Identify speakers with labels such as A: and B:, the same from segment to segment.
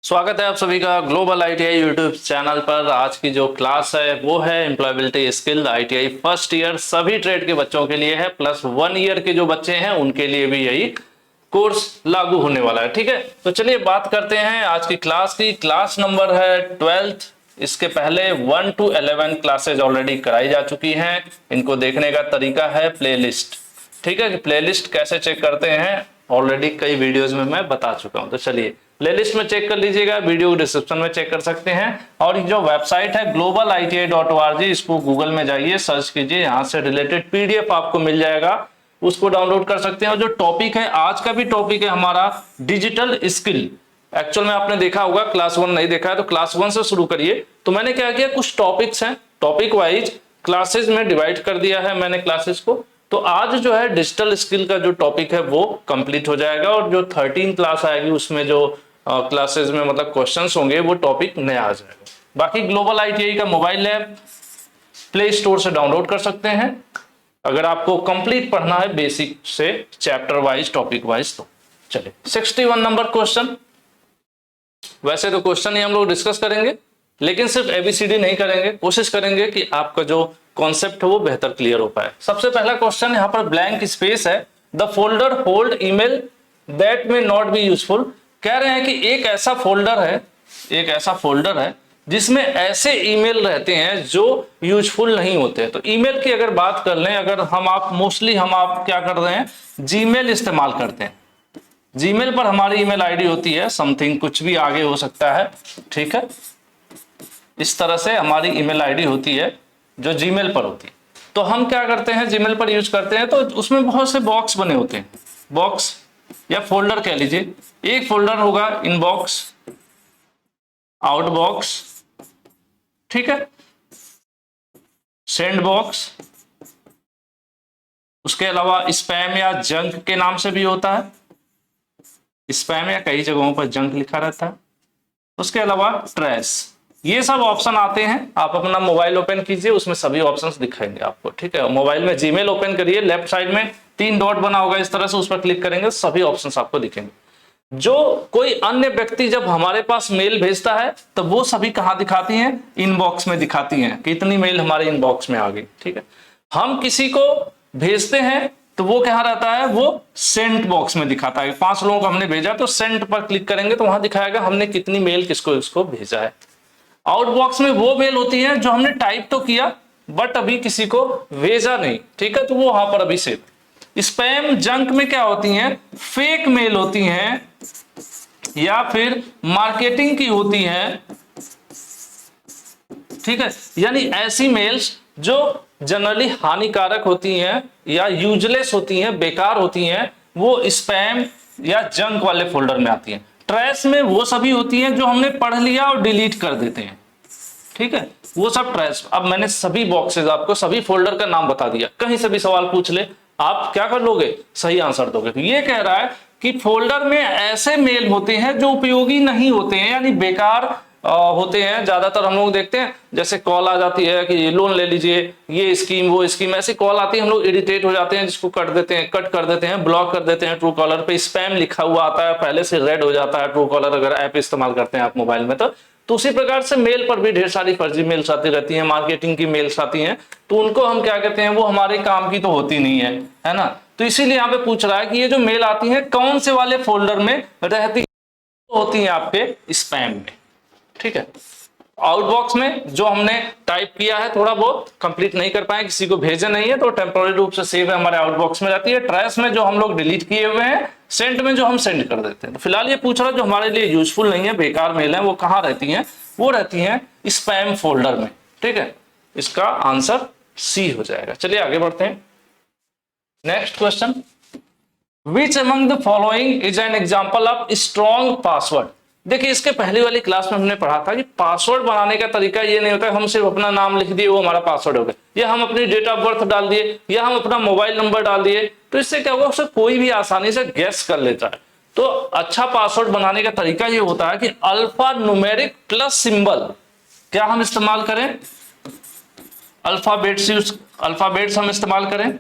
A: स्वागत है आप सभी का ग्लोबल आईटीआई यूट्यूब चैनल पर। आज की जो क्लास है वो है employability skill ITI first year सभी ट्रेड के बच्चों के लिए है, प्लस 1 ईयर के जो बच्चे हैं उनके लिए भी यही कोर्स लागू होने वाला है। ठीक है, तो चलिए बात करते हैं आज की क्लास की। क्लास नंबर है 12th। इसके पहले 1 to 11 क्लासेज ऑलरेडी कराई जा चुकी हैं। इनको देखने का तरीका है प्लेलिस्ट। ठीक है, कि प्लेलिस्ट कैसे चेक करते हैं ऑलरेडी कई वीडियोस में मैं बता चुका हूं। तो चलिए प्लेलिस्ट में चेक कर लीजिएगा, वीडियो डिस्क्रिप्शन में चेक कर सकते हैं। और जो वेबसाइट है globaliti.org, इसको गूगल में जाइए, सर्च कीजिए, यहाँ से रिलेटेड पीडीएफ आपको मिल जाएगा, उसको डाउनलोड कर सकते हैं। और जो टॉपिक है आज का भी टॉपिक है हमारा डिजिटल स्किल। एक्चुअल में आपने देखा होगा, क्लास 1 नहीं देखा है तो क्लास 1 से शुरू करिए। तो मैंने क्या किया, कुछ टॉपिक्स हैं, टॉपिक वाइज क्लासेस में डिवाइड कर दिया है मैंने क्लासेस को। तो आज जो है डिजिटल स्किल का जो टॉपिक है वो कंप्लीट हो जाएगा, और जो 13 क्लास आएगी उसमें जो क्लासेस में मतलब क्वेश्चंस होंगे वो टॉपिक नया आ जाएगा। बाकी ग्लोबल आईटीआई का मोबाइल लैब प्ले स्टोर से डाउनलोड कर सकते हैं अगर आपको कंप्लीट पढ़ना है बेसिक से चैप्टर वाइज टॉपिक वाइज। तो चलिए 61 नंबर क्वेश्चन। वैसे तो क्वेश्चन ही हम लोग डिस्कस करेंगे, लेकिन सिर्फ एबीसीडी नहीं करेंगे, कोशिश करेंगे कि आपका जो कॉन्सेप्ट है वो बेहतर क्लियर हो पाए। सबसे पहला क्वेश्चन यहाँ पर ब्लैंक स्पेस है, the folder hold email that may not be useful. कह रहे हैं कि एक ऐसा फोल्डर है जिसमें ऐसे ईमेल रहते हैं जो यूजफुल नहीं होते। तो ईमेल की अगर बात कर लें, अगर हम आप क्या कर रहे हैं, जीमेल इस्तेमाल करते हैं। जीमेल पर हमारी ईमेल आईडी होती है समथिंग, कुछ भी आगे हो सकता है। ठीक है, इस तरह से हमारी ईमेल आईडी होती है जो जीमेल पर होती है। तो हम क्या करते हैं, जीमेल पर यूज करते हैं तो उसमें बहुत से बॉक्स बने होते हैं, बॉक्स या फोल्डर कह लीजिए। एक फोल्डर होगा इनबॉक्स, आउटबॉक्स, ठीक है, सेंड बॉक्स, उसके अलावा स्पैम या जंक के नाम से भी होता है। स्पैम या कई जगहों पर जंक लिखा रहता है। उसके अलावा ट्रैश, ये सब ऑप्शन आते हैं। आप अपना मोबाइल ओपन कीजिए, उसमें सभी ऑप्शंस दिखाएंगे आपको। ठीक है, मोबाइल में जीमेल ओपन करिए, लेफ्ट साइड में 3 डॉट बना होगा इस तरह से, उस पर क्लिक करेंगे, सभी ऑप्शंस आपको दिखेंगे। जो कोई अन्य व्यक्ति जब हमारे पास मेल भेजता है तो वो सभी कहां दिखाती हैं, इनबॉक्स में दिखाती हैं, कितनी मेल हमारे इनबॉक्स में आ गई। ठीक है, हम किसी को भेजते हैं तो वो क्या रहता है, वो सेंट बॉक्स में दिखाता है। 5 लोगों को हमने भेजा तो सेंट पर क्लिक करेंगे तो वहां दिखाएगा हमने कितनी मेल किसको भेजा है। आउटबॉक्स में वो मेल होती है जो हमने टाइप तो किया बट अभी किसी को भेजा नहीं। ठीक है, तो वो वहां पर अभी सेव। स्पैम जंक में क्या होती हैं, फेक मेल होती हैं या फिर मार्केटिंग की होती हैं। ठीक है, यानी ऐसी मेल्स जो जनरली हानिकारक होती हैं या यूजलेस होती हैं, बेकार होती हैं, वो स्पैम या जंक वाले फोल्डर में आती हैं। ट्रैश में वो सभी होती हैं जो हमने पढ़ लिया और डिलीट कर देते हैं। ठीक है, वो सब ट्रैश। अब मैंने सभी बॉक्सेस आपको सभी फोल्डर का नाम बता दिया, कहीं से भी सवाल पूछ ले आप क्या कर लोगे, सही आंसर दोगे। तो ये कह रहा है कि फोल्डर में ऐसे मेल होते हैं जो उपयोगी नहीं होते हैं, यानी बेकार होते हैं। ज्यादातर हम लोग देखते हैं जैसे कॉल आ जाती है कि लोन ले लीजिए, ये स्कीम वो स्कीम, ऐसी कॉल आती है, हम लोग इरिटेट हो जाते हैं, जिसको कट कर देते हैं, ब्लॉक कर देते हैं। ट्रू कॉलर पे स्पैम लिखा हुआ आता है, पहले से रेड हो जाता है ट्रू कॉलर अगर ऐप इस्तेमाल करते हैं आप मोबाइल में। तो उसी प्रकार से मेल पर भी ढेर सारी फर्जी मेल्स आती रहती हैं, मार्केटिंग की मेल्स आती हैं। तो उनको हम क्या कहते हैं, वो हमारे काम की तो होती नहीं है ना। तो इसीलिए यहाँ पे पूछ रहा है कि ये जो मेल आती है कौन से वाले फोल्डर में रहती होती है, आपके स्पैम में। ठीक है, आउटबॉक्स में जो हमने टाइप किया है थोड़ा बहुत कंप्लीट नहीं कर पाए, किसी को भेजे नहीं है, तो टेम्पोररी रूप से सेव है हमारे आउटबॉक्स में रहती है। ट्रैश में जो हम लोग डिलीट किए हुए हैं, सेंड में जो हम सेंड कर देते हैं। तो फिलहाल ये पूछ रहा है जो हमारे लिए यूजफुल नहीं है, बेकार मेल है, वो कहाँ रहती हैं, वो रहती हैं स्पैम फोल्डर में। ठीक है, इसका आंसर सी हो जाएगा। चलिए आगे बढ़ते हैं। Next question, which among the following is an example of strong password. देखिए, इसके पहले वाली क्लास में हमने पढ़ा था कि पासवर्ड बनाने का तरीका ये नहीं होता है हम सिर्फ अपना नाम लिख दिए वो हमारा पासवर्ड हो गया, या हम अपनी डेट ऑफ बर्थ डाल दिए, या हम अपना मोबाइल नंबर डाल दिए। तो इससे क्या होगा, उससे कोई भी आसानी से गेस कर लेता है। तो अच्छा पासवर्ड बनाने का तरीका ये होता है कि अल्फा न्यूमेरिक प्लस सिंबल क्या हम इस्तेमाल करें, अल्फाबेट्स हम इस्तेमाल करें,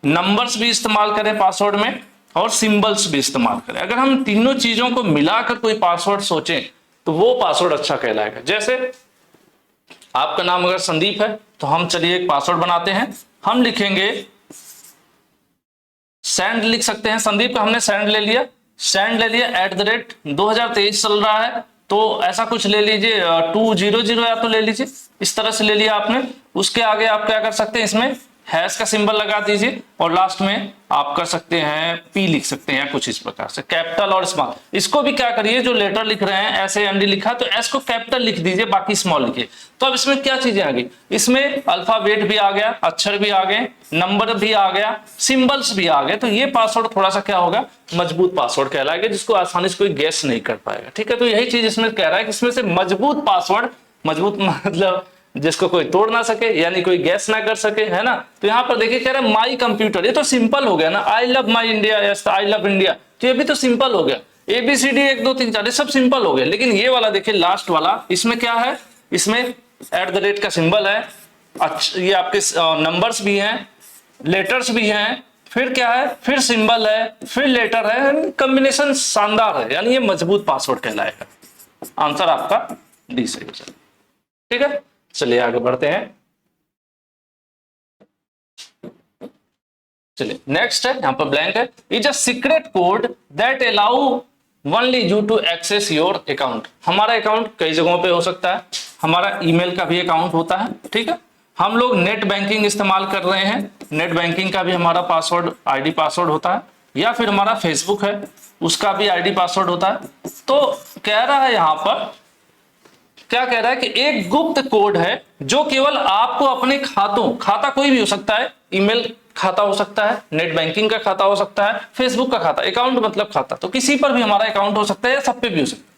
A: नंबर्स भी इस्तेमाल करें पासवर्ड में, और सिंबल्स भी इस्तेमाल करें। अगर हम तीनों चीजों को मिलाकर कोई पासवर्ड सोचें तो वो पासवर्ड अच्छा कहलाएगा। जैसे आपका नाम अगर संदीप है तो हम चलिए एक पासवर्ड बनाते हैं, हम लिखेंगे सेंड, लिख सकते हैं संदीप का, हमने सेंड ले लिया, सेंड ले लिया @2023 चल रहा है तो ऐसा कुछ ले लीजिए 200 या तो ले लीजिए, इस तरह से ले लिया आपने। उसके आगे आप क्या कर सकते हैं, इसमें हैश का सिंबल लगा दीजिए और लास्ट में आप कर सकते हैं पी लिख सकते हैं कुछ इस प्रकार से, कैपिटल और स्मॉल। इसको भी क्या करिए, जो लेटर लिख रहे हैं ऐसे एमडी लिखा तो एस को कैपिटल लिख दीजिए, बाकी स्मॉल लिखिए। तो अब इसमें क्या चीजें आ गई, इसमें अल्फाबेट भी आ गया, अक्षर भी आ गए, नंबर भी आ गया, सिंबल्स भी आ गए। तो ये पासवर्ड थोड़ा सा क्या होगा, मजबूत पासवर्ड कहलाएगा, जिसको आसानी से कोई गेस नहीं कर पाएगा। ठीक है, तो यही चीज इसमें कह रहा है कि इसमें से मजबूत पासवर्ड, मजबूत मतलब जिसको कोई तोड़ ना सके, यानी कोई गैस ना कर सके, है ना। तो यहाँ पर देखिए कह रहा है माई कंप्यूटर, ये तो सिंपल हो गया ना, I love my India, yes I love India, तो ये भी तो सिंपल हो गया। ABCD 1 2 3 4 ये सब सिंपल हो गया। लेकिन ये वाला देखिए लास्ट वाला, इसमें क्या है, इसमें @ का सिंबल है, ये आपके नंबर्स भी हैं, लेटर्स भी हैं, फिर क्या है, फिर सिंबल है, फिर लेटर है, कॉम्बिनेशन शानदार है, यानी ये मजबूत पासवर्ड कहलाएगा। आंसर आपका डी सही हो जाएगा। ठीक है, चलिए आगे बढ़ते हैं। चलिए नेक्स्ट है, यहां पर ब्लैंक है, is a secret code that allow only you to access your account. हमारा अकाउंट कई जगहों पे हो सकता है, हमारा ईमेल का भी अकाउंट होता है, ठीक है, हम लोग नेट बैंकिंग इस्तेमाल कर रहे हैं, नेट बैंकिंग का भी हमारा पासवर्ड आईडी पासवर्ड होता है, या फिर हमारा फेसबुक है उसका भी आईडी पासवर्ड होता है। तो कह रहा है यहां पर, क्या कह रहा है कि एक गुप्त कोड है जो केवल आपको अपने खातों, खाता कोई भी हो सकता है, ईमेल खाता हो सकता है, नेट बैंकिंग का खाता हो सकता है, फेसबुक का खाता, अकाउंट मतलब खाता, तो किसी पर भी हमारा अकाउंट हो सकता है या सब पे भी हो सकता है।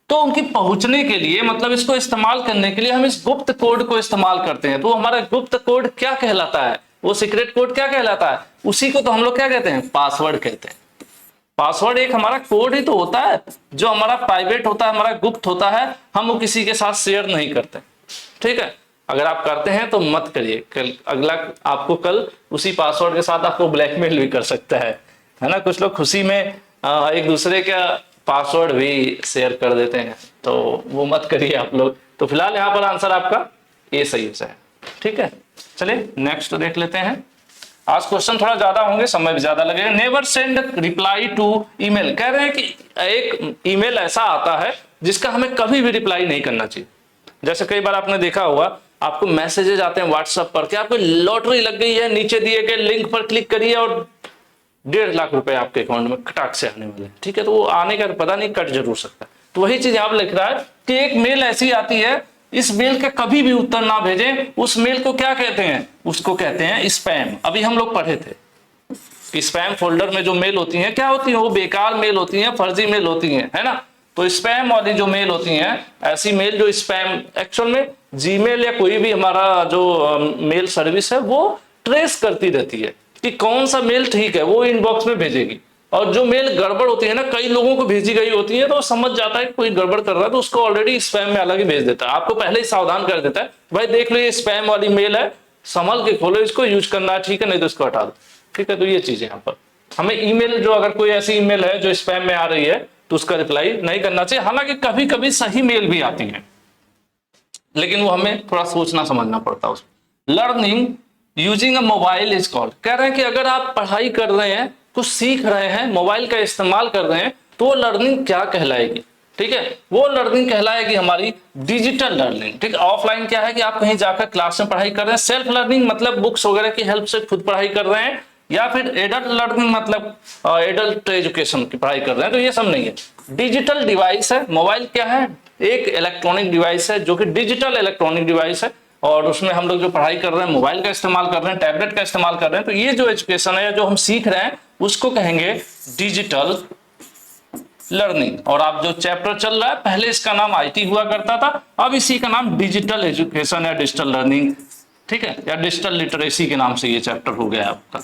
A: तो उनकी पहुंचने के लिए, मतलब इसको इस्तेमाल करने के लिए हम इस गुप्त कोड को इस्तेमाल करते हैं। तो हमारा गुप्त कोड क्या कहलाता है, वो सीक्रेट कोड क्या कहलाता है, उसी को तो हम लोग क्या कहते हैं, पासवर्ड कहते हैं। पासवर्ड एक हमारा कोड ही तो होता है जो हमारा प्राइवेट होता है, हमारा गुप्त होता है, हम वो किसी के साथ शेयर नहीं करते। ठीक है, अगर आप करते हैं तो मत करिए, कल अगला आपको कल उसी पासवर्ड के साथ आपको ब्लैकमेल भी कर सकता है ना। कुछ लोग खुशी में एक दूसरे का पासवर्ड भी शेयर कर देते हैं, तो वो मत करिए आप लोग। तो फिलहाल यहाँ पर आंसर आपका ए सही है। ठीक है, चलिए नेक्स्ट देख लेते हैं। आज क्वेश्चन थोड़ा ज्यादा होंगे, समय भी ज्यादा लगेगा। Never send reply to email, कह रहे हैं कि एक ईमेल ऐसा आता है जिसका हमें कभी भी रिप्लाई नहीं करना चाहिए। जैसे कई बार आपने देखा होगा, आपको मैसेजेस आते हैं व्हाट्सएप पर कि आपको लॉटरी लग गई है, नीचे दिए गए लिंक पर क्लिक करिए और 1.5 लाख रुपए आपके अकाउंट में कटाक से आने वाले हैं। ठीक है, तो वो आने का पता नहीं, कट जरूर सकता है। तो वही चीज आप लिख रहा है कि एक मेल ऐसी आती है, इस मेल का कभी भी उत्तर ना भेजें। उस मेल को क्या कहते हैं, उसको कहते हैं स्पैम। अभी हम लोग पढ़े थे कि स्पैम फोल्डर में जो मेल होती हैं क्या होती है, वो बेकार मेल होती हैं, फर्जी मेल होती हैं, है ना। तो स्पैम वाली जो मेल होती हैं, ऐसी मेल जो स्पैम, एक्चुअल में जीमेल या कोई भी हमारा जो मेल सर्विस है वो ट्रेस करती रहती है कि कौन सा मेल ठीक है, वो इनबॉक्स में भेजेगी। और जो मेल गड़बड़ होती है ना, कई लोगों को भेजी गई होती है, तो वो समझ जाता है कि कोई गड़बड़ कर रहा है, तो उसको ऑलरेडी स्पैम में अलग ही भेज देता है। आपको पहले ही सावधान कर देता है, भाई देख लो ये स्पैम वाली मेल है, संभल के खोलो, इसको यूज करना है, ठीक है, नहीं तो इसको हटा दो। ठीक है, तो ये चीज है यहाँ पर हमें ईमेल, जो अगर कोई ऐसी ईमेल है जो स्पैम में आ रही है तो उसका रिप्लाई नहीं करना चाहिए। हालांकि कभी कभी सही मेल भी आती है, लेकिन वो हमें थोड़ा सोचना समझना पड़ता है उसमें। Learning using a mobile is called, कह रहे हैं कि अगर आप पढ़ाई कर रहे हैं, कुछ सीख रहे हैं, मोबाइल का इस्तेमाल कर रहे हैं, तो वो लर्निंग क्या कहलाएगी। ठीक है, वो लर्निंग कहलाएगी हमारी डिजिटल लर्निंग। ठीक है, ऑफलाइन क्या है कि आप कहीं जाकर क्लास में पढ़ाई कर रहे हैं, सेल्फ लर्निंग मतलब बुक्स वगैरह की हेल्प से खुद पढ़ाई कर रहे हैं, या फिर एडल्ट लर्निंग मतलब एडल्ट एजुकेशन की पढ़ाई कर रहे हैं, तो ये सब नहीं है। डिजिटल डिवाइस है, मोबाइल क्या है, एक इलेक्ट्रॉनिक डिवाइस है जो कि डिजिटल इलेक्ट्रॉनिक डिवाइस है, और उसमें हम लोग जो पढ़ाई कर रहे हैं, मोबाइल का इस्तेमाल कर रहे हैं, टैबलेट का इस्तेमाल कर रहे हैं, तो ये जो एजुकेशन है, जो हम सीख रहे हैं, उसको कहेंगे डिजिटल लर्निंग। और आप जो चैप्टर चल रहा है, पहले इसका नाम आईटी हुआ करता था, अब इसी का नाम डिजिटल एजुकेशन या डिजिटल लर्निंग, ठीक है, या डिजिटल लिटरेसी के नाम से ये चैप्टर हो गया आपका,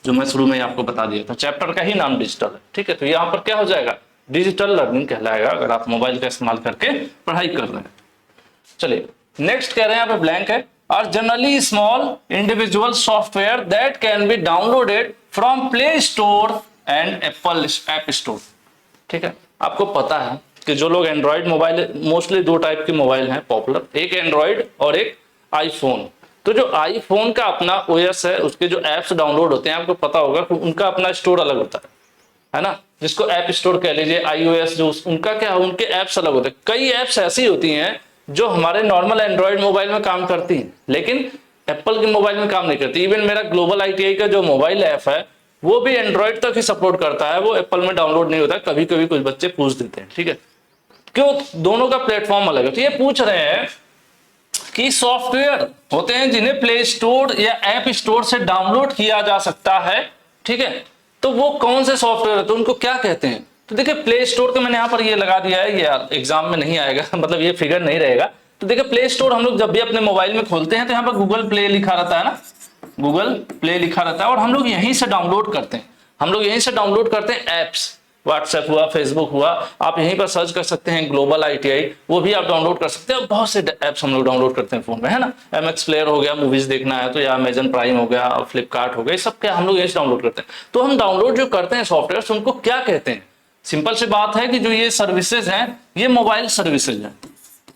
A: जो मैं शुरू में आपको बता दिया था, चैप्टर का ही नाम डिजिटल है। ठीक है, तो यहाँ पर क्या हो जाएगा, डिजिटल लर्निंग कहलाएगा, अगर आप मोबाइल का इस्तेमाल करके पढ़ाई कर रहे हैं। चलिए नेक्स्ट कह रहे हैं, यहाँ पे ब्लैंक है, are generally small individual software that can be downloaded from Play Store and Apple App Store. ठीक है, आपको पता है कि जो लोग एंड्रॉयड मोबाइल, मोस्टली दो टाइप के मोबाइल हैं पॉपुलर, एक एंड्रॉयड और एक आईफोन। तो जो आईफोन का अपना ओएस है, उसके जो एप्स डाउनलोड होते हैं, आपको पता होगा कि उनका अपना स्टोर अलग होता है ना, जिसको ऐप स्टोर कह लीजिए, iOS जो उनका क्या है, उनके ऐप्स अलग होते हैं। कई ऐप्स ऐसी होती हैं जो हमारे नॉर्मल एंड्रॉयड मोबाइल में काम करती हैं, लेकिन एप्पल के मोबाइल में काम नहीं करती। इवन मेरा ग्लोबल ITI का जो मोबाइल ऐप है वो भी एंड्रॉयड तक ही सपोर्ट करता है, वो एप्पल में डाउनलोड नहीं होता। कभी कभी कुछ बच्चे पूछ देते हैं, ठीक है, क्यों, दोनों का प्लेटफॉर्म अलग है। तो ये पूछ रहे हैं कि सॉफ्टवेयर होते हैं जिन्हें प्ले स्टोर या ऐप स्टोर से डाउनलोड किया जा सकता है, ठीक है, तो वो कौन से सॉफ्टवेयर है, तो उनको क्या कहते हैं। तो देखिए प्ले स्टोर का मैंने यहाँ पर ये लगा दिया है, ये एग्जाम में नहीं आएगा मतलब ये फिगर नहीं रहेगा। तो देखिए प्ले स्टोर हम लोग जब भी अपने मोबाइल में खोलते हैं तो यहाँ पर गूगल प्ले लिखा रहता है ना, गूगल प्ले लिखा रहता है, और हम लोग यहीं से डाउनलोड करते हैं, हम लोग यहीं से डाउनलोड करते हैं एप्स। व्हाट्सएप हुआ, फेसबुक हुआ, आप यहीं पर सर्च कर सकते हैं ग्लोबल ITI, वो भी आप डाउनलोड कर सकते हैं। बहुत से ऐप्स हम लोग डाउनलोड करते हैं फोन में, है ना, MX प्लेयर हो गया, मूवीज देखना है तो, या अमेजन प्राइम हो गया, फ्लिपकार्ट हो गया, सब क्या हम लोग यहीं से डाउनलोड करते हैं। तो हम डाउनलोड जो करते हैं सॉफ्टवेयर, उनको क्या कहते हैं। सिंपल सी बात है कि जो ये सर्विसेज हैं ये मोबाइल सर्विसेज हैं,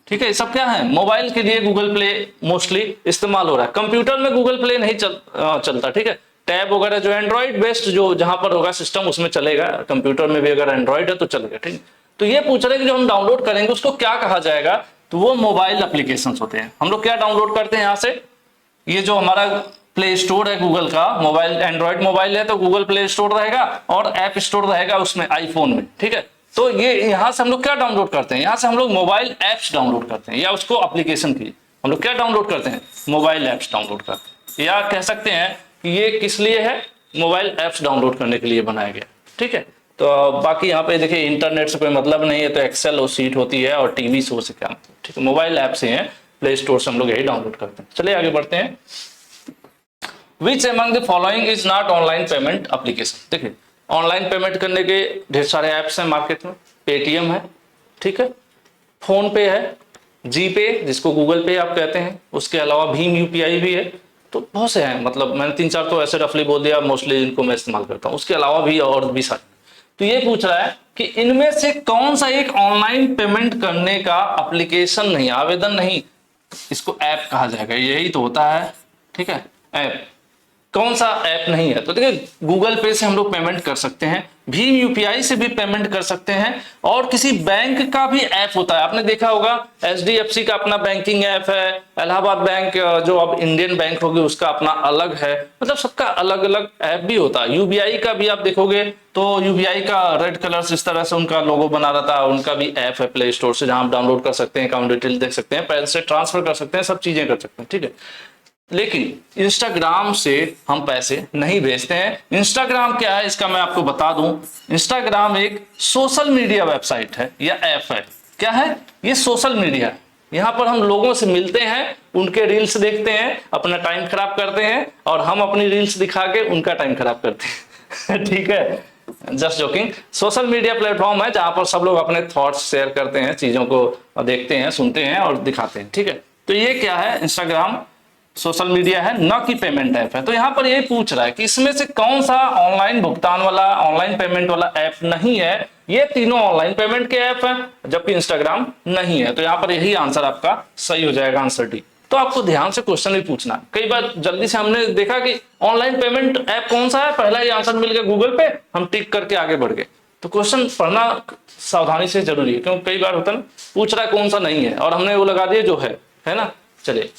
A: ठीक है, ये सब क्या है, मोबाइल के लिए गूगल प्ले मोस्टली इस्तेमाल हो रहा है। कंप्यूटर में गूगल प्ले नहीं चलता, ठीक है, टैब वगैरह जो एंड्रॉइड बेस्ड जो जहां पर होगा सिस्टम उसमें चलेगा, कंप्यूटर में भी अगर एंड्रॉइड है तो चलेगा, ठीक है। तो ये पूछ रहे हैं कि जो हम डाउनलोड करेंगे उसको क्या कहा जाएगा, तो वो मोबाइल एप्लीकेशंस होते हैं। हम लोग क्या डाउनलोड करते हैं यहाँ से, ये जो हमारा प्ले स्टोर है गूगल का, मोबाइल एंड्रॉइड मोबाइल है तो गूगल प्ले स्टोर रहेगा और ऐप स्टोर रहेगा उसमें आईफोन में, ठीक है। तो ये यहाँ से हम लोग क्या डाउनलोड करते हैं, यहाँ से हम लोग मोबाइल एप्स डाउनलोड करते हैं, या उसको एप्लीकेशन की हम लोग क्या डाउनलोड करते हैं, मोबाइल एप्स डाउनलोड करते हैं। या कह सकते हैं कि ये किस लिए है, मोबाइल एप्स डाउनलोड करने के लिए बनाया गया, ठीक है। तो बाकी यहाँ पे देखिए इंटरनेट से कोई मतलब नहीं है, तो एक्सेल और सीट होती है और टीवी शो से क्या मतलब, ठीक है, मोबाइल ऐप से हैं, प्ले स्टोर से हम लोग यही डाउनलोड करते हैं। चलिए आगे बढ़ते हैं। Which among the following is not online payment application. देखिए ऑनलाइन पेमेंट करने के ढेर सारे ऐप्स हैं मार्केट में, पेटीएम है, ठीक है, फोन पे है, जीपे जिसको गूगल पे आप कहते हैं, उसके अलावा भीम UPI भी है। तो बहुत से हैं, मतलब मैंने 3-4 तो ऐसे रफली बोल दिया, मोस्टली इनको मैं इस्तेमाल करता हूँ, उसके अलावा भी और भी सारे। तो ये पूछ रहा है कि इनमें से कौन सा एक ऑनलाइन पेमेंट करने का एप्लीकेशन नहीं, आवेदन नहीं, इसको ऐप कहा जाएगा, यही तो होता है, ठीक है, ऐप। कौन सा ऐप नहीं है, तो देखिए गूगल पे से हम लोग पेमेंट कर सकते हैं, भीम UPI से भी पेमेंट कर सकते हैं, और किसी बैंक का भी ऐप होता है, आपने देखा होगा HDFC का अपना बैंकिंग ऐप है, इलाहाबाद बैंक जो अब इंडियन बैंक होगी उसका अपना अलग है, मतलब सबका अलग अलग ऐप भी होता है। UBI का भी आप देखोगे तो UBI का रेड कलर से इस तरह से उनका लोगो बना रहता है, उनका भी ऐप है प्ले स्टोर से, जहां आप डाउनलोड कर सकते हैं, अकाउंट डिटेल देख सकते हैं, पैसे ट्रांसफर कर सकते हैं, सब चीजें कर सकते हैं, ठीक है। लेकिन इंस्टाग्राम से हम पैसे नहीं भेजते हैं। इंस्टाग्राम क्या है इसका मैं आपको बता दूं, इंस्टाग्राम एक सोशल मीडिया वेबसाइट है या ऐप है। क्या है ये, सोशल मीडिया है। यहाँ पर हम लोगों से मिलते हैं, उनके रील्स देखते हैं, अपना टाइम खराब करते हैं, और हम अपनी रील्स दिखा के उनका टाइम खराब करते हैं ठीक है, just joking. Social media platform है जहां पर सब लोग अपने थॉट्स शेयर करते हैं, चीजों को देखते हैं, सुनते हैं और दिखाते हैं, ठीक है। तो ये क्या है, इंस्टाग्राम सोशल मीडिया है, न कि पेमेंट ऐप है। तो यहाँ पर यही पूछ रहा है कि इसमें से कौन सा ऑनलाइन भुगतान वाला, ऑनलाइन पेमेंट वाला ऐप नहीं है। ये तीनों ऑनलाइन पेमेंट के ऐप हैं, जबकि इंस्टाग्राम नहीं है। तो यहाँ पर यही आंसर आपका सही हो जाएगा, आंसर डी। तो आपको ध्यान से क्वेश्चन भी पूछना है। कई बार जल्दी से हमने देखा कि ऑनलाइन पेमेंट ऐप कौन सा है, पहला ही आंसर मिल गया गूगल पे, हम टिक करके आगे बढ़ गए। तो क्वेश्चन पढ़ना सावधानी से जरूरी है, क्योंकि कई बार होता है ना, पूछ रहा है कौन सा नहीं है और हमने वो लगा दिया जो है ना। चलिए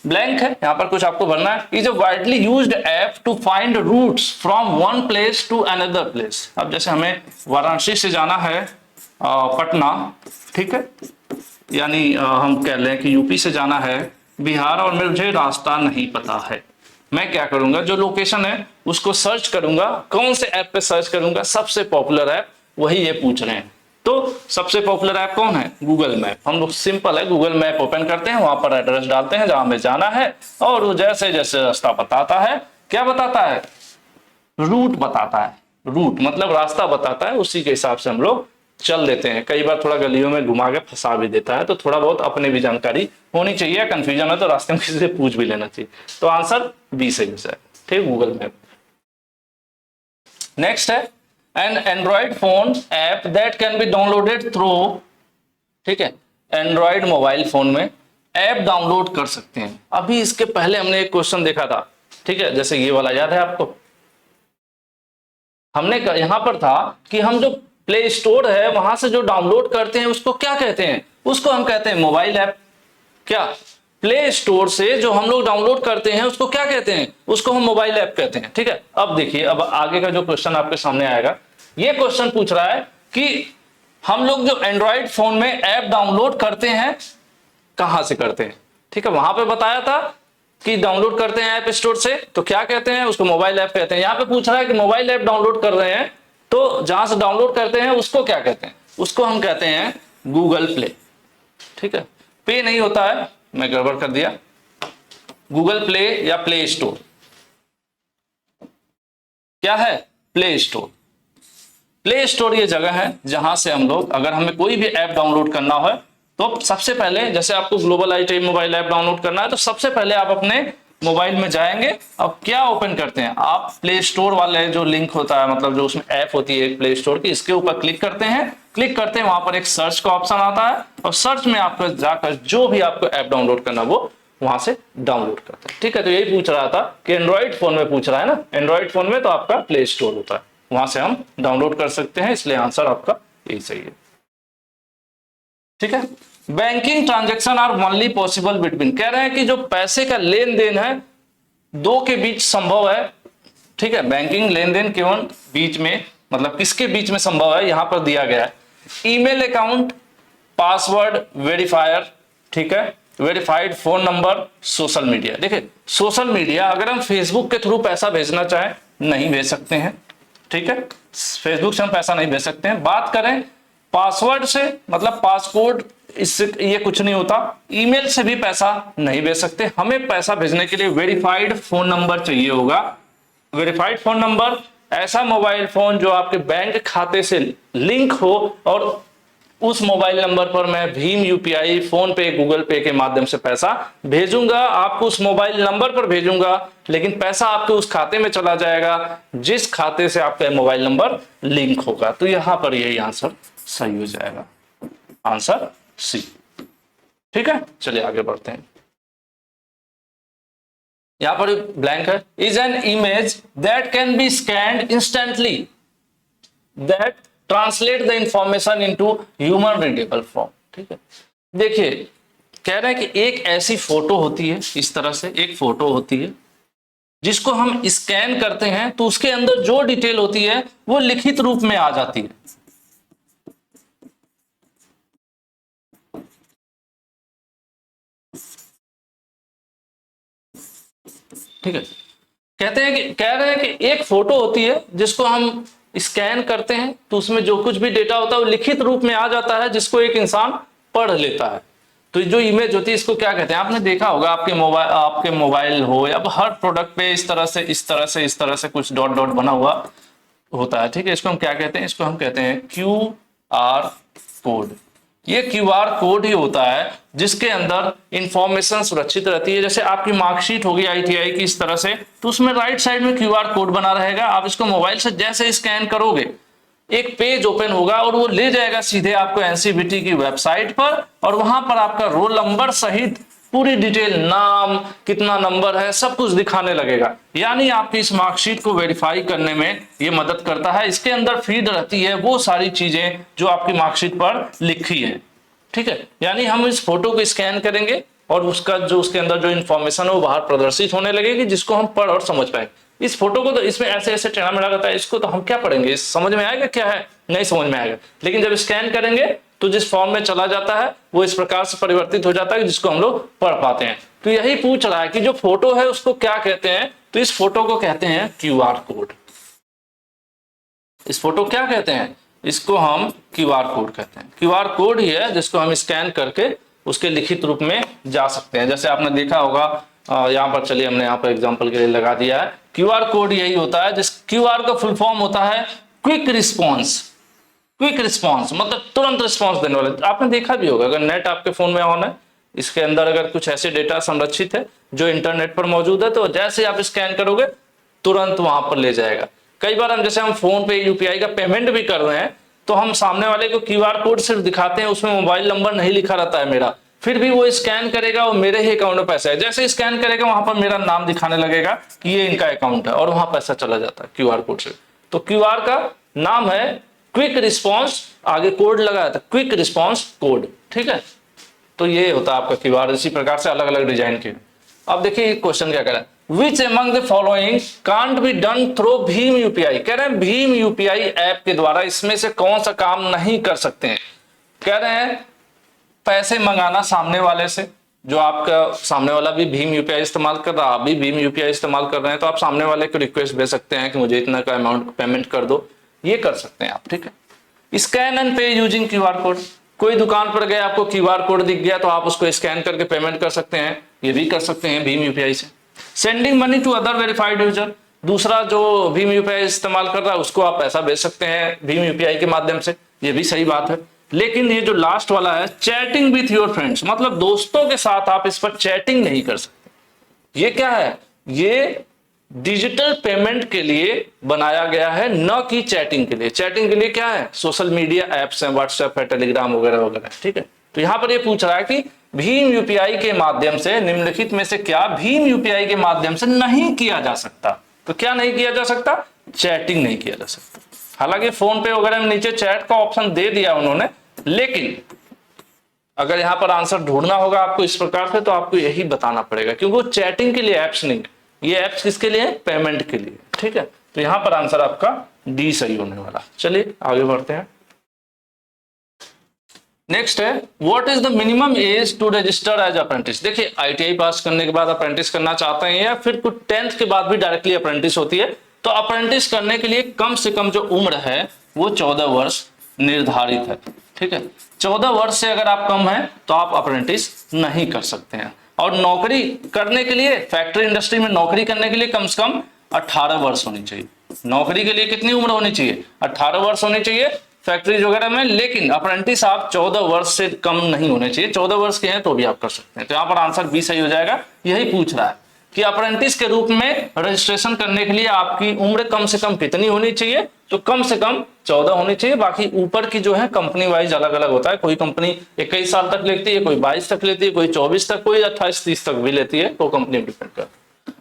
A: ब्लैंक है, यहाँ पर कुछ आपको भरना है। Is a widely used app to find routes from one place to another place. अब जैसे हमें वाराणसी से जाना है पटना, ठीक है, यानी हम कह लें कि यूपी से जाना है बिहार, और मुझे रास्ता नहीं पता है। मैं क्या करूंगा, जो लोकेशन है उसको सर्च करूंगा। कौन से ऐप पे सर्च करूंगा, सबसे पॉपुलर ऐप वही ये पूछ रहे हैं। तो सबसे पॉपुलर ऐप कौन है, गूगल मैप। हम लोग सिंपल है, गूगल मैप ओपन करते हैं, वहां पर एड्रेस डालते हैं जहां हमें जाना है, और वो जैसे जैसे रास्ता बताता है, क्या बताता है, रूट बताता है। रूट मतलब रास्ता बताता है, उसी के हिसाब से हम लोग चल देते हैं। कई बार थोड़ा गलियों में घुमा के फंसा भी देता है, तो थोड़ा बहुत अपने भी जानकारी होनी चाहिए। कंफ्यूजन है तो रास्ते में किसी से पूछ भी लेना चाहिए। तो आंसर बी सही है, ठीक, गूगल मैप। नेक्स्ट है an Android phone app that can be downloaded through, ठीक है, एंड्रॉइड मोबाइल फोन में ऐप डाउनलोड कर सकते हैं। अभी इसके पहले हमने एक क्वेश्चन देखा था, ठीक है, जैसे ये वाला याद है आपको, हमने यहां पर था कि हम जो प्ले स्टोर है वहां से जो डाउनलोड करते हैं उसको क्या कहते हैं, उसको हम कहते हैं मोबाइल ऐप। क्या, प्ले स्टोर से जो हम लोग डाउनलोड करते हैं उसको क्या कहते हैं, उसको हम मोबाइल ऐप कहते हैं, ठीक है। अब देखिए, अब आगे का जो क्वेश्चन आपके सामने आएगा, ये क्वेश्चन पूछ रहा है कि हम लोग जो एंड्रॉइड फोन में ऐप डाउनलोड करते हैं कहां से करते हैं, ठीक है। वहां पे बताया था कि डाउनलोड करते हैं ऐप स्टोर से, तो क्या कहते हैं, उसको मोबाइल ऐप कहते हैं। यहां पे पूछ रहा है कि मोबाइल ऐप डाउनलोड कर रहे हैं तो जहां से डाउनलोड करते हैं उसको क्या कहते हैं, उसको हम कहते हैं गूगल प्ले, ठीक है। पे नहीं होता है, मैं गड़बड़ कर दिया, गूगल प्ले या प्ले स्टोर, क्या है, प्ले स्टोर। प्ले स्टोर ये जगह है जहां से हम लोग, अगर हमें कोई भी ऐप डाउनलोड करना हो तो सबसे पहले, जैसे आपको global IT mobile app download करना है तो सबसे पहले आप अपने मोबाइल में जाएंगे। अब क्या ओपन करते हैं आप, प्ले स्टोर वाले जो लिंक होता है, मतलब जो उसमें ऐप होती है प्ले स्टोर की, इसके ऊपर क्लिक करते हैं। क्लिक करते हैं, वहां पर एक सर्च का ऑप्शन आता है और सर्च में आपको जाकर जो भी आपको ऐप डाउनलोड करना वो वहां से डाउनलोड करते हैं, ठीक है। तो यही पूछ रहा था कि एंड्रॉइड फोन में पूछ रहा है ना, एंड्रॉइड फोन में तो आपका प्ले स्टोर होता है, वहां से हम डाउनलोड कर सकते हैं, इसलिए आंसर आपका यही सही है, ठीक है। Banking transaction are only possible between, कह रहे हैं कि जो पैसे का लेन देन है दो के बीच संभव है, ठीक है। बैंकिंग लेन देन केवल बीच में, मतलब किसके बीच में संभव है, यहां पर दिया गया है ईमेल अकाउंट, पासवर्ड वेरीफायर, ठीक है, verified phone number, social media. देखिए सोशल मीडिया, अगर हम फेसबुक के थ्रू पैसा भेजना चाहें नहीं भेज सकते हैं, ठीक है, फेसबुक से हम पैसा नहीं भेज सकते हैं। बात करें पासवर्ड से, मतलब पासकोड, इससे ये कुछ नहीं होता। ईमेल से भी पैसा नहीं भेज सकते, हमें पैसा भेजने के लिए वेरीफाइड फोन नंबर चाहिए होगा। वेरीफाइड फोन नंबर, ऐसा मोबाइल फोन जो आपके बैंक खाते से लिंक हो और उस मोबाइल नंबर पर मैं भीम UPI, फोन पे, गूगल पे के माध्यम से पैसा भेजूंगा, आपको उस मोबाइल नंबर पर भेजूंगा, लेकिन पैसा आपके उस खाते में चला जाएगा जिस खाते से आपका मोबाइल नंबर लिंक होगा। तो यहां पर यही आंसर सही हो जाएगा, आंसर सी, ठीक है। चलिए आगे बढ़ते हैं, यहां पर ब्लैंक है, is an image that can B scanned instantly that translate the information into human readable form, ठीक है। देखिए कह रहे हैं कि एक ऐसी फोटो होती है, इस तरह से एक फोटो होती है जिसको हम स्कैन करते हैं तो उसके अंदर जो डिटेल होती है वो लिखित रूप में आ जाती है, ठीक है। कह रहे हैं कि एक फोटो होती है जिसको हम स्कैन करते हैं तो उसमें जो कुछ भी डेटा होता है वो लिखित रूप में आ जाता है जिसको एक इंसान पढ़ लेता है। तो जो इमेज होती है इसको क्या कहते हैं, आपने देखा होगा आपके मोबाइल हो या हर प्रोडक्ट पे इस तरह से कुछ डॉट डॉट बना हुआ होता है, ठीक है। इसको हम क्या कहते हैं, इसको हम कहते हैं QR कोड। ये QR कोड ही होता है जिसके अंदर इंफॉर्मेशन सुरक्षित रहती है। जैसे आपकी मार्कशीट होगी ITI की इस तरह से, तो उसमें राइट साइड में QR कोड बना रहेगा। आप इसको मोबाइल से जैसे स्कैन करोगे एक पेज ओपन होगा और वो ले जाएगा सीधे आपको NCVT की वेबसाइट पर, और वहां पर आपका रोल नंबर सहित पूरी डिटेल, नाम, कितना नंबर है, सब कुछ दिखाने लगेगा। यानी आपकी इस मार्कशीट को वेरीफाई करने में ये मदद करता है। इसके अंदर फीड रहती है वो सारी चीजें जो आपकी मार्कशीट पर लिखी है, ठीक है। यानी हम इस फोटो को स्कैन करेंगे और उसका जो उसके अंदर जो इन्फॉर्मेशन है वो बाहर प्रदर्शित होने लगेगी जिसको हम पढ़ और समझ पाएंगे। इस फोटो को तो इसमें ऐसे ऐसे टेढ़ा मेढ़ा रहता है, इसको तो हम क्या पढ़ेंगे, समझ में आएगा क्या है, नहीं समझ में आएगा। लेकिन जब स्कैन करेंगे तो जिस फॉर्म में चला जाता है वो इस प्रकार से परिवर्तित हो जाता है जिसको हम लोग पढ़ पाते हैं। तो यही पूछ रहा है कि जो फोटो है उसको क्या कहते हैं, तो इस फोटो को कहते हैं QR कोड। इस फोटो क्या कहते हैं, इसको हम QR कोड कहते हैं। QR कोड ही है जिसको हम स्कैन करके उसके लिखित रूप में जा सकते हैं। जैसे आपने देखा होगा, यहाँ पर चलिए हमने यहाँ पर एग्जांपल के लिए लगा दिया है, QR कोड यही होता है जिस QR का फुल फॉर्म होता है क्विक रिस्पॉन्स। क्विक रिस्पॉन्स मतलब तुरंत रिस्पॉन्स देने वाले। आपने देखा भी होगा, अगर नेट आपके फोन में ऑन है, इसके अंदर अगर कुछ ऐसे डेटा संरक्षित है जो इंटरनेट पर मौजूद है, तो जैसे आप स्कैन करोगे तुरंत वहां पर ले जाएगा। कई बार हम जैसे हम फोन पे यूपीआई का पेमेंट भी कर रहे हैं तो हम सामने वाले को क्यूआर कोड सिर्फ दिखाते हैं, उसमें मोबाइल नंबर नहीं लिखा रहता है मेरा, फिर भी वो स्कैन करेगा, वो मेरे ही अकाउंट में पैसा है, जैसे स्कैन करेगा वहां पर मेरा नाम दिखाने लगेगा कि ये इनका अकाउंट है और वहां पैसा चला जाता है क्यूआर कोड से। तो क्यूआर का नाम है क्विक रिस्पॉन्स, आगे कोड लगाया था क्विक रिस्पॉन्स कोड, ठीक है। तो ये होता है आपका क्यूआर, इसी प्रकार से अलग अलग डिजाइन के। अब देखिए क्वेश्चन क्या कह रहा है, which among the following can't be done through Bhim UPI. कह रहे हैं भीम यूपीआई ऐप के द्वारा इसमें से कौन सा काम नहीं कर सकते हैं। कह रहे हैं पैसे मंगाना सामने वाले से, जो आपका सामने वाला भी भीम यूपीआई इस्तेमाल कर रहा है, आप भी भीम यूपीआई इस्तेमाल कर रहे हैं, तो आप सामने वाले को रिक्वेस्ट भेज सकते हैं कि मुझे इतना का अमाउंट पेमेंट कर दो, ये कर सकते हैं आप, ठीक है। स्कैन एंड पे यूजिंग क्यूआर कोड, कोई दुकान पर गए आपको क्यूआर कोड दिख गया तो आप उसको स्कैन करके पेमेंट कर सकते हैं, ये भी कर सकते हैं भीम यूपीआई से। Sending money to other verified user, दूसरा जो भीम यूपीआई इस्तेमाल कर रहा है उसको आप पैसा भेज सकते हैं भीम यूपीआई के माध्यम से, ये भी सही बात है। लेकिन ये जो लास्ट वाला है चैटिंग विथ योर फ्रेंड्स, मतलब दोस्तों के साथ आप इस पर चैटिंग नहीं कर सकते। ये क्या है, ये डिजिटल पेमेंट के लिए बनाया गया है, न कि चैटिंग के लिए। चैटिंग के लिए क्या है, सोशल मीडिया एप्स हैं, व्हाट्सएप है, टेलीग्राम वगैरह वगैरह, ठीक है। तो यहां पर ये पूछ रहा है कि भीम यूपीआई के माध्यम से निम्नलिखित में से क्या भीम यूपीआई के माध्यम से नहीं किया जा सकता। तो क्या नहीं किया जा सकता, चैटिंग नहीं किया जा सकता। हालांकि फोन पे वगैरह में नीचे चैट का ऑप्शन दे दिया उन्होंने, लेकिन अगर यहां पर आंसर ढूंढना होगा आपको इस प्रकार से तो आपको यही बताना पड़ेगा, क्योंकि वो चैटिंग के लिए एप्स नहीं है, ये एप्स किसके लिए है, पेमेंट के लिए, ठीक है। तो यहां पर आंसर आपका डी सही होने वाला। चलिए आगे बढ़ते हैं। नेक्स्ट है what is the minimum age to register as apprentice. देखिए आईटीआई पास करने के बाद अप्रेंटिस करना चाहते हैं या फिर कुछ 10th के बाद भी डायरेक्टली अप्रेंटिस होती है, तो अप्रेंटिस करने के लिए कम से कम जो उम्र है वो 14 वर्ष निर्धारित है, ठीक है। 14 वर्ष से अगर आप कम हैं तो आप अप्रेंटिस नहीं कर सकते हैं। और नौकरी करने के लिए, फैक्ट्री इंडस्ट्री में नौकरी करने के लिए कम से कम 18 वर्ष होनी चाहिए। नौकरी के लिए कितनी उम्र होनी चाहिए, 18 वर्ष होनी चाहिए फैक्ट्रीज वगैरह में, लेकिन अप्रेंटिस आप 14 वर्ष से कम नहीं होने चाहिए। 14 वर्ष के हैं तो भी आप कर सकते हैं। तो यहाँ पर आंसर बी सही हो जाएगा। यही पूछ रहा है कि अप्रेंटिस के रूप में रजिस्ट्रेशन करने के लिए आपकी उम्र कम से कम कितनी होनी चाहिए, तो कम से कम 14 होनी चाहिए। बाकी ऊपर की जो है कंपनी वाइज अलग अलग होता है, कोई कंपनी 21 साल तक लेती है, कोई 22 तक लेती है, कोई 24 तक, कोई 28-30 तक भी लेती है, तो कंपनी डिपेंड करता है।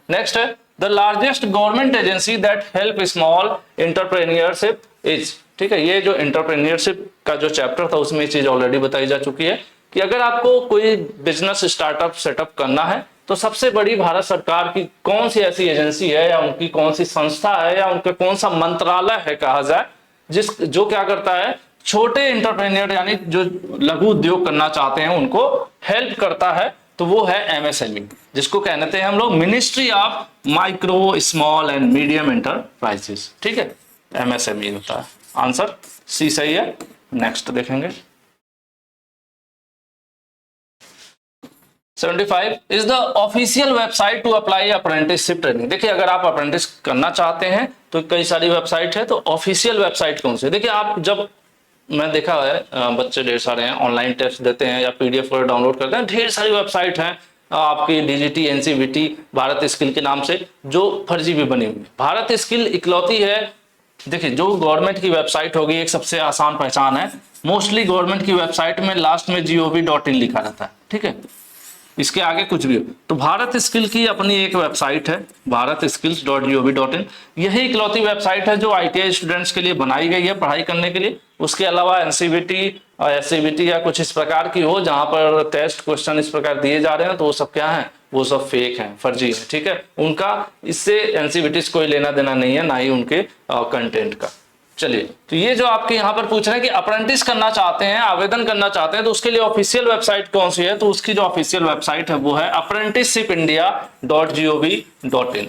A: नेक्स्ट है the largest government agency that help small entrepreneurship is, ठीक है। ये जो एंटरप्रेन्योरशिप का जो चैप्टर था उसमें चीज ऑलरेडी बताई जा चुकी है कि अगर आपको कोई बिजनेस स्टार्टअप सेटअप करना है तो सबसे बड़ी भारत सरकार की कौन सी ऐसी एजेंसी है या उनकी कौन सी संस्था है या उनका कौन सा मंत्रालय है कहा जाए, जो क्या करता है छोटे एंटरप्रेन्योर यानी जो लघु उद्योग करना चाहते हैं उनको हेल्प करता है, तो वो है एमएसएमई, जिसको कहते हैं हम लोग ministry of micro small and medium enterprises, ठीक है। एमएसएमई होता है। आंसर सी सही है। नेक्स्ट देखेंगे 75 is the official website to apply apprenticeship training. देखिए अगर आप अप्रेंटिस करना चाहते हैं तो कई सारी वेबसाइट है, तो ऑफिशियल वेबसाइट कौन सी। देखिए आप जब मैं देखा है बच्चे ढेर सारे हैं ऑनलाइन टेस्ट देते हैं या पीडीएफ वगैरह डाउनलोड करते हैं, ढेर सारी वेबसाइट हैं आपकी डीजीटी, एनसीवीटी, भारत स्किल के नाम से जो फर्जी भी बनी हुई है। भारत स्किल इकलौती है, देखिए जो गवर्नमेंट की वेबसाइट होगी, एक सबसे आसान पहचान है, मोस्टली गवर्नमेंट की वेबसाइट में लास्ट में gov.in लिखा रहता है, ठीक है, इसके आगे कुछ भी हो। तो भारत स्किल की अपनी एक वेबसाइट है भारत skills.gov.in, यही इकलौती वेबसाइट है जो आईटीआई स्टूडेंट्स के लिए बनाई गई है पढ़ाई करने के लिए। उसके अलावा एनसीवीटी और एससीवीटी या कुछ इस प्रकार की हो जहां पर टेस्ट क्वेश्चन इस प्रकार दिए जा रहे हैं, तो वो सब क्या है, वो सब फेक हैं, फर्जी है, ठीक है। उनका इससे एनसीवीटी से कोई लेना देना नहीं है, ना ही उनके कंटेंट का। चलिए तो ये जो आपके यहाँ पर पूछ रहे हैं कि अप्रेंटिस करना चाहते हैं, आवेदन करना चाहते हैं, तो उसके लिए ऑफिशियल वेबसाइट कौन सी है, तो उसकी जो ऑफिशियल वेबसाइट है वो है apprenticeshipindia.gov.in।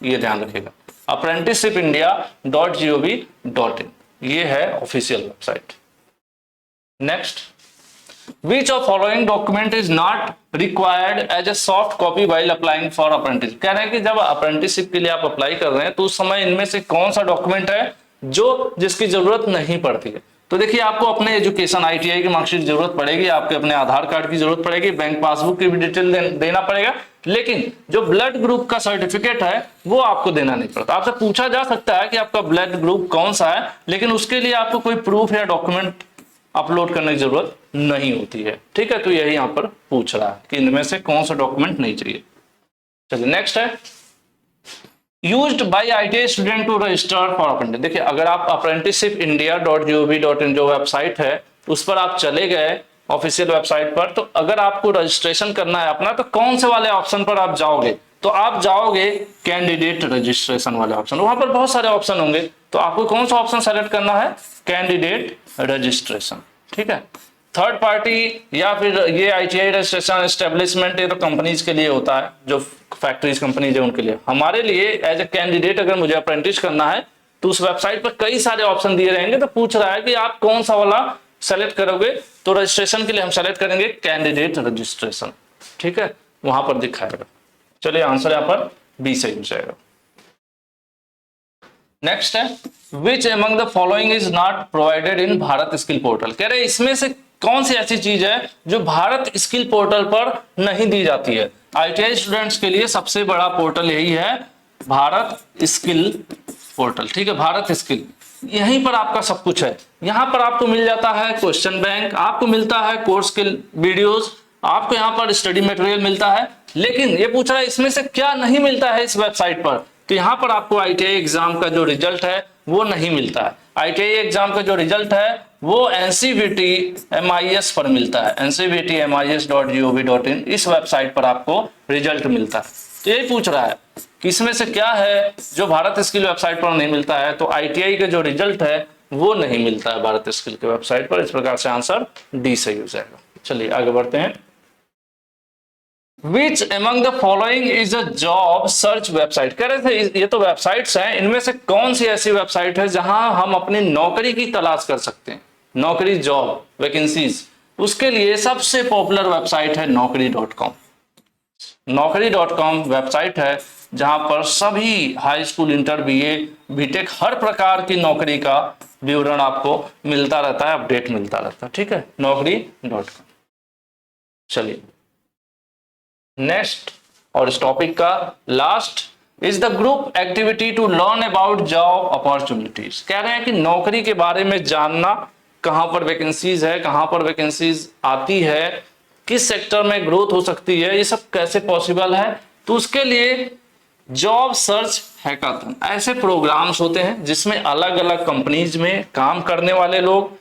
A: ये ध्यान रखिएगा, apprenticeshipindia.gov.in, ये है official website. Next, Which of following document is not required as a soft copy while applying for apprentice। कह रहे हैं कि जब अप्रेंटिसशिप के लिए आप अप्लाई कर रहे हैं तो उस समय इनमें से कौन सा डॉक्यूमेंट है जो जिसकी जरूरत नहीं पड़ती है। तो देखिए आपको अपने एजुकेशन ITI की मार्कशीट की जरूरत पड़ेगी, आपके अपने आधार कार्ड की जरूरत पड़ेगी, बैंक पासबुक की भी डिटेल देना पड़ेगा, लेकिन जो ब्लड ग्रुप का सर्टिफिकेट है वो आपको देना नहीं पड़ता। आपसे पूछा जा सकता है कि आपका ब्लड ग्रुप कौन सा है, लेकिन उसके लिए आपको कोई प्रूफ या डॉक्यूमेंट अपलोड करने की जरूरत नहीं होती है, ठीक है। तो यही यहाँ पर पूछ रहा है कि इनमें से कौन सा डॉक्यूमेंट नहीं चाहिए। चलिए नेक्स्ट है, used by ITI student to register for apprentice. देखिए अगर आप apprenticeshipindia.gov.in जो वेबसाइट है उस पर आप चले गए ऑफिशियल वेबसाइट पर, तो अगर आपको रजिस्ट्रेशन करना है अपना, तो कौन से वाले ऑप्शन पर आप जाओगे, तो आप जाओगे कैंडिडेट रजिस्ट्रेशन वाले ऑप्शन। वहां पर बहुत सारे ऑप्शन होंगे, तो आपको कौन सा ऑप्शन सेलेक्ट करना है, कैंडिडेट रजिस्ट्रेशन, ठीक है। थर्ड पार्टी या फिर ये ITI रजिस्ट्रेशन एस्टेब्लिशमेंट, ये तो कंपनीज के लिए होता है, जो फैक्ट्रीज कंपनीज है उनके लिए। हमारे लिए एज ए कैंडिडेट अगर मुझे अप्रेंटिस करना है तो उस वेबसाइट पर कई सारे ऑप्शन दिए रहेंगे, तो पूछ रहा है कि आप कौन सा वाला सेलेक्ट करोगे। तो रजिस्ट्रेशन के लिए हम सेलेक्ट करेंगे कैंडिडेट रजिस्ट्रेशन, ठीक है, वहां पर दिखाएगा। चलिए आंसर यहाँ पर बी सही हो जाएगा। नेक्स्ट है, which among the following is not provided in Bharat skill portal. कह रहे इसमें से कौन सी ऐसी चीज है जो भारत स्किल पोर्टल पर नहीं दी जाती है। ITI स्टूडेंट्स के लिए सबसे बड़ा पोर्टल यही है, भारत स्किल पोर्टल, ठीक है, भारत स्किल। यहीं पर आपका सब कुछ है। यहां पर आपको मिल जाता है क्वेश्चन बैंक, आपको मिलता है कोर्स के वीडियोस, आपको यहाँ पर स्टडी मटेरियल मिलता है। लेकिन ये पूछ रहा है इसमें से क्या नहीं मिलता है इस वेबसाइट पर, तो यहाँ पर आपको ITI एग्जाम का जो रिजल्ट है वो नहीं मिलता है। ITI एग्जाम का जो रिजल्ट है वो NCVT MIS पर मिलता है, ncvtmis.gov.in, इस वेबसाइट पर आपको रिजल्ट मिलता है। तो यही पूछ रहा है कि इसमें से क्या है जो भारत स्किल वेबसाइट पर नहीं मिलता है, तो ITI का जो रिजल्ट है वो नहीं मिलता है भारत स्किल के वेबसाइट पर। इस प्रकार से आंसर डी सही हो जाएगा। चलिए आगे बढ़ते हैं। Which among the following is a job search website। कह रहे थे ये तो वेबसाइट्स हैं, इनमें से कौन सी ऐसी वेबसाइट है जहां हम अपनी नौकरी की तलाश कर सकते हैं, नौकरी जॉब वैकेंसीज। उसके लिए सबसे पॉपुलर वेबसाइट है naukri.com। naukri.com वेबसाइट है जहां पर सभी high school, inter, BA, BTech हर प्रकार की नौकरी का विवरण आपको मिलता रहता है, अपडेट मिलता रहता है, ठीक है, naukri.com। चलिए नेक्स्ट, और इस टॉपिक का last, is the group activity to learn about job opportunities. कह रहे हैं कि नौकरी के बारे में जानना, कहां पर वैकेंसीज है, कहां पर वैकेंसीज आती है, किस सेक्टर में ग्रोथ हो सकती है, ये सब कैसे पॉसिबल है। तो उसके लिए जॉब सर्च हैकाथन ऐसे प्रोग्राम्स होते हैं जिसमें अलग अलग कंपनीज में काम करने वाले लोग,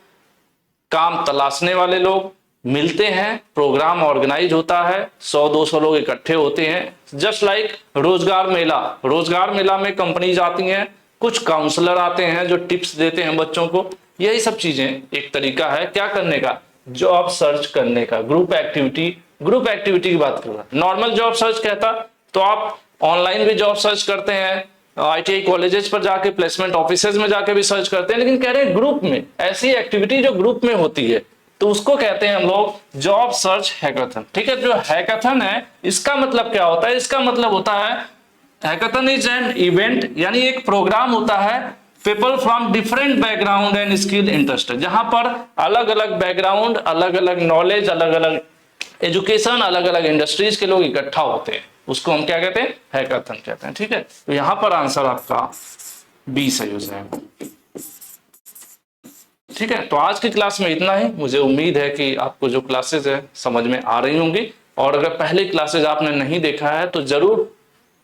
A: काम तलाशने वाले लोग मिलते हैं, प्रोग्राम ऑर्गेनाइज होता है, 100-200 लोग इकट्ठे होते हैं। जस्ट लाइक रोजगार मेला, रोजगार मेला में कंपनीज आती हैं, कुछ काउंसलर आते हैं जो टिप्स देते हैं बच्चों को। यही सब चीजें एक तरीका है क्या करने का, जॉब सर्च करने का। ग्रुप एक्टिविटी की बात कर रहा है। नॉर्मल जॉब सर्च कहता तो आप ऑनलाइन भी जॉब सर्च करते हैं, ITI कॉलेजेस पर जाके, प्लेसमेंट ऑफिसेज में जाके भी सर्च करते हैं, लेकिन कह रहे हैं ग्रुप में, ऐसी एक्टिविटी जो ग्रुप में होती है तो उसको कहते हैं हम लोग जॉब सर्च हैकाथन, ठीक है। जो हैकाथन है इसका मतलब क्या होता है, इसका मतलब होता है हैकाथन इज एन इवेंट, यानी एक प्रोग्राम होता है, people from different background and skill interested, जहां पर अलग अलग बैकग्राउंड, अलग अलग नॉलेज, अलग अलग एजुकेशन, अलग अलग इंडस्ट्रीज के लोग इकट्ठा होते हैं, उसको हम क्या कहते हैं, हैकाथन कहते हैं, ठीक है। तो यहां पर आंसर आपका बी सही हो जाएगा, ठीक है। तो आज की क्लास में इतना ही। मुझे उम्मीद है कि आपको जो क्लासेज है समझ में आ रही होंगी, और अगर पहले क्लासेज आपने नहीं देखा है तो जरूर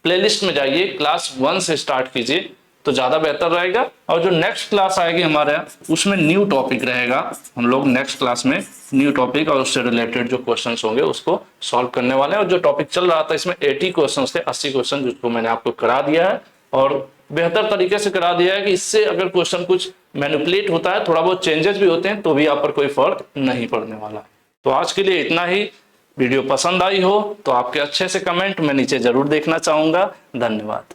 A: प्लेलिस्ट में जाइए, क्लास 1 से स्टार्ट कीजिए तो ज्यादा बेहतर रहेगा। और जो नेक्स्ट क्लास आएगी हमारे उसमें न्यू टॉपिक रहेगा, हम लोग नेक्स्ट क्लास में न्यू टॉपिक और उससे रिलेटेड जो क्वेश्चंस होंगे उसको सॉल्व करने वाले हैं। और जो टॉपिक चल रहा था इसमें 80 क्वेश्चन थे, 80 क्वेश्चन जिसको मैंने आपको करा दिया है, और बेहतर तरीके से करा दिया है कि इससे अगर क्वेश्चन कुछ मैनिपुलेट होता है, थोड़ा बहुत चेंजेस भी होते हैं, तो भी आप पर कोई फर्क नहीं पड़ने वाला है। तो आज के लिए इतना ही। वीडियो पसंद आई हो तो आपके अच्छे से कमेंट मैं नीचे जरूर देखना चाहूंगा। धन्यवाद।